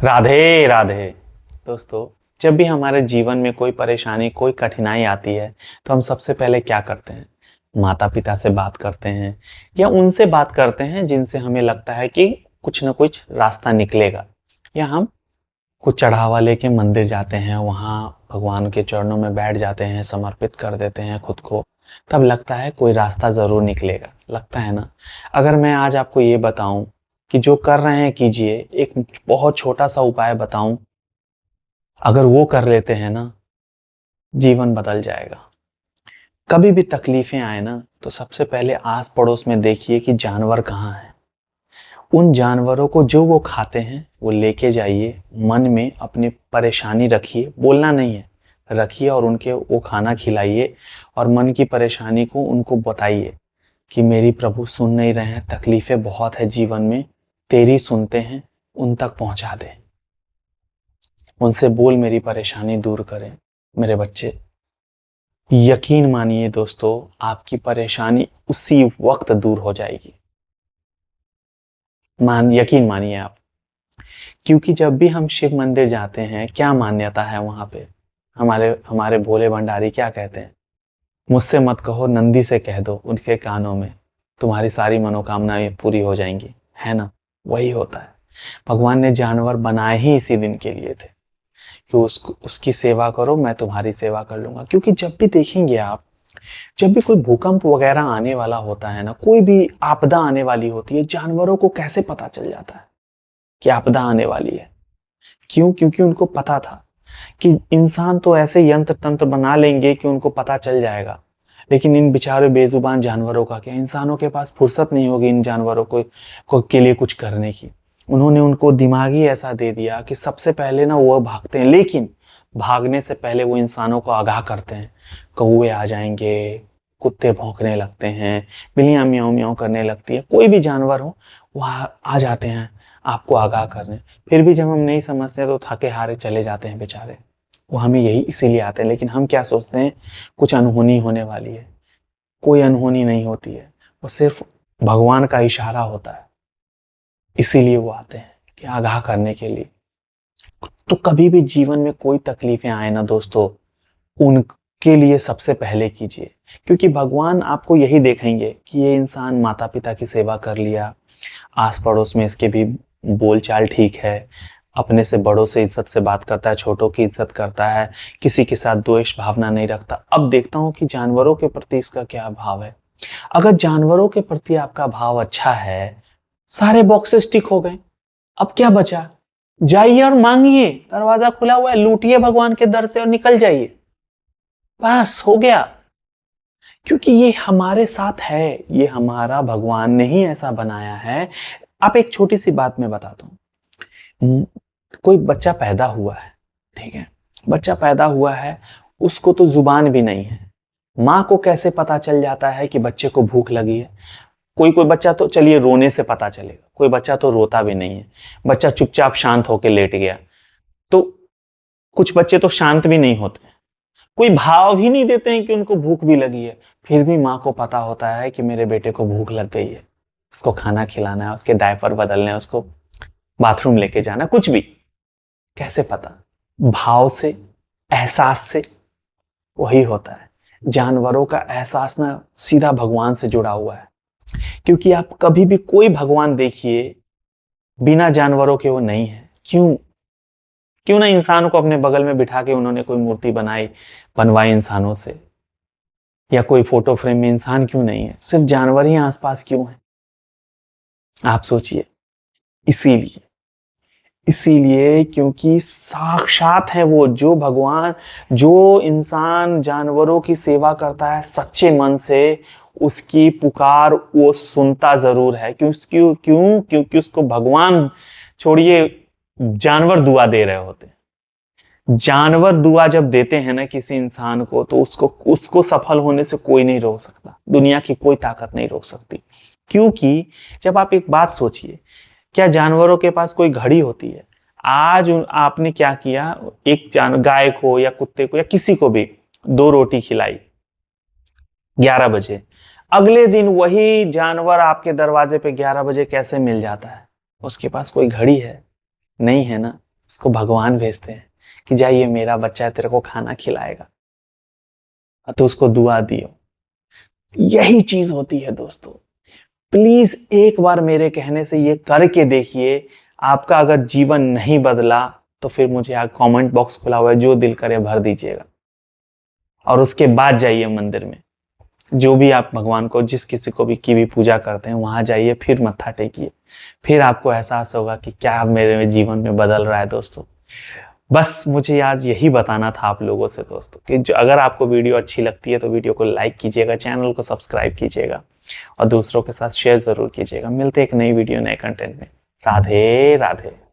राधे राधे। दोस्तों, जब भी हमारे जीवन में कोई परेशानी कोई कठिनाई आती है तो हम सबसे पहले क्या करते हैं? माता पिता से बात करते हैं या उनसे बात करते हैं जिनसे हमें लगता है कि कुछ ना कुछ रास्ता निकलेगा। या हम कुछ चढ़ावा लेके मंदिर जाते हैं, वहाँ भगवान के चरणों में बैठ जाते हैं, समर्पित कर देते हैं खुद को। तब लगता है कोई रास्ता ज़रूर निकलेगा, लगता है ना। अगर मैं आज आपको ये बताऊं कि जो कर रहे हैं कीजिए, एक बहुत छोटा सा उपाय बताऊं, अगर वो कर लेते हैं ना, जीवन बदल जाएगा। कभी भी तकलीफें आए ना तो सबसे पहले आस पड़ोस में देखिए कि जानवर कहाँ हैं। उन जानवरों को जो वो खाते हैं वो लेके जाइए, मन में अपनी परेशानी रखिए, बोलना नहीं है, रखिए और उनके वो खाना खिलाइए और मन की परेशानी को उनको बताइए कि मेरी प्रभु सुन नहीं रहे हैं, तकलीफें बहुत है जीवन में, तेरी सुनते हैं, उन तक पहुंचा दे। उनसे बोल मेरी परेशानी दूर करें। मेरे बच्चे, यकीन मानिए दोस्तों, आपकी परेशानी उसी वक्त दूर हो जाएगी। यकीन मानिए आप। क्योंकि जब भी हम शिव मंदिर जाते हैं, क्या मान्यता है वहां पे? हमारे हमारे भोले भंडारी क्या कहते हैं? मुझसे मत कहो, नंदी से कह दो उनके कानों में, तुम्हारी सारी मनोकामनाएं पूरी हो जाएंगी। है ना? वही होता है। भगवान ने जानवर बनाए ही इसी दिन के लिए थे कि उसकी सेवा करो, मैं तुम्हारी सेवा कर लूंगा। क्योंकि जब भी देखेंगे आप, जब भी कोई भूकंप वगैरह आने वाला होता है ना, कोई भी आपदा आने वाली होती है, जानवरों को कैसे पता चल जाता है कि आपदा आने वाली है? क्यों? क्योंकि उनको पता था कि इंसान तो ऐसे यंत्र तंत्र बना लेंगे कि उनको पता चल जाएगा, लेकिन इन बेचारे बेजुबान जानवरों का क्या? इंसानों के पास फुर्सत नहीं होगी इन जानवरों को के लिए कुछ करने की। उन्होंने उनको दिमाग ही ऐसा दे दिया कि सबसे पहले ना वो भागते हैं, लेकिन भागने से पहले वो इंसानों को आगाह करते हैं। कौवे आ जाएंगे, कुत्ते भौंकने लगते हैं, बिल्लियां म्याऊं म्याऊं करने लगती है, कोई भी जानवर हो वह आ जाते हैं आपको आगाह करने। फिर भी जब हम नहीं समझते तो थके हारे चले जाते हैं बेचारे। वो हमें यही इसीलिए आते हैं, लेकिन हम क्या सोचते हैं? कुछ अनहोनी होने वाली है। कोई अनहोनी नहीं होती है, वो सिर्फ भगवान का इशारा होता है, इसीलिए वो आते हैं कि आगाह करने के लिए। तो कभी भी जीवन में कोई तकलीफें आए ना दोस्तों, उनके लिए सबसे पहले कीजिए। क्योंकि भगवान आपको यही देखेंगे कि ये इंसान माता पिता की सेवा कर लिया, आस पड़ोस में इसके भी बोलचाल ठीक है, अपने से बड़ों से इज्जत से बात करता है, छोटों की इज्जत करता है, किसी के साथ द्वेष भावना नहीं रखता। अब देखता हूं कि जानवरों के प्रति इसका क्या भाव है। अगर जानवरों के प्रति आपका भाव अच्छा है, सारे बॉक्सेस टिक हो गए, अब क्या बचा? जाइए और मांगिए, दरवाजा खुला हुआ है, लूटिए भगवान के दर से और निकल जाइए, बस हो गया। क्योंकि ये हमारे साथ है, ये हमारा भगवान ने ही ऐसा बनाया है। आप एक छोटी सी बात मैं बताता हूं। कोई बच्चा पैदा हुआ है, ठीक है, बच्चा पैदा हुआ है, उसको तो जुबान भी नहीं है। माँ को कैसे पता चल जाता है कि बच्चे को भूख लगी है? कोई कोई बच्चा तो चलिए रोने से पता चलेगा, कोई बच्चा तो रोता भी नहीं है, बच्चा चुपचाप शांत होकर लेट गया। तो कुछ बच्चे तो शांत भी नहीं होते, कोई भाव ही नहीं देते हैं कि उनको भूख भी लगी है। फिर भी माँ को पता होता है कि मेरे बेटे को भूख लग गई है, उसको खाना खिलाना है, उसके डायपर बदलने हैं, उसको बाथरूम लेके जाना, कुछ भी। कैसे पता? भाव से, एहसास से। वही होता है, जानवरों का एहसास ना सीधा भगवान से जुड़ा हुआ है। क्योंकि आप कभी भी कोई भगवान देखिए, बिना जानवरों के वो नहीं है। क्यों? क्यों ना इंसान को अपने बगल में बिठा के उन्होंने कोई मूर्ति बनवाई इंसानों से, या कोई फोटो फ्रेम में इंसान क्यों नहीं है? सिर्फ जानवर ही आसपास क्यों है? आप सोचिए। इसीलिए इसीलिए क्योंकि साक्षात है वो, जो भगवान, जो इंसान जानवरों की सेवा करता है सच्चे मन से, उसकी पुकार वो सुनता जरूर है। क्यों क्यों क्यों? क्योंकि उसको भगवान छोड़िए, जानवर दुआ दे रहे होते हैं। जानवर दुआ जब देते हैं ना किसी इंसान को, तो उसको उसको सफल होने से कोई नहीं रोक सकता, दुनिया की कोई ताकत नहीं रोक सकती। क्योंकि जब आप एक बात सोचिए, क्या जानवरों के पास कोई घड़ी होती है? आज आपने क्या किया, एक गाय को या कुत्ते को या किसी को भी 2 रोटी खिलाई 11 बजे, अगले दिन वही जानवर आपके दरवाजे पे 11 बजे कैसे मिल जाता है? उसके पास कोई घड़ी है? नहीं है ना। उसको भगवान भेजते हैं कि जाइए मेरा बच्चा है, तेरे को खाना खिलाएगा, तो उसको दुआ दियो। यही चीज होती है दोस्तों। प्लीज एक बार मेरे कहने से ये करके देखिए। आपका अगर जीवन नहीं बदला तो फिर मुझे यहाँ कमेंट बॉक्स खुला हुआ है, जो दिल करे भर दीजिएगा। और उसके बाद जाइए मंदिर में, जो भी आप भगवान को, जिस किसी को भी की भी पूजा करते हैं, वहां जाइए, फिर मत्था टेकिए, फिर आपको एहसास होगा कि क्या मेरे जीवन में बदल रहा है दोस्तों। बस मुझे आज यही बताना था आप लोगों से दोस्तों, कि जो अगर आपको वीडियो अच्छी लगती है तो वीडियो को लाइक कीजिएगा, चैनल को सब्सक्राइब कीजिएगा और दूसरों के साथ शेयर जरूर कीजिएगा। मिलते एक नई वीडियो, नए कंटेंट में। राधे राधे।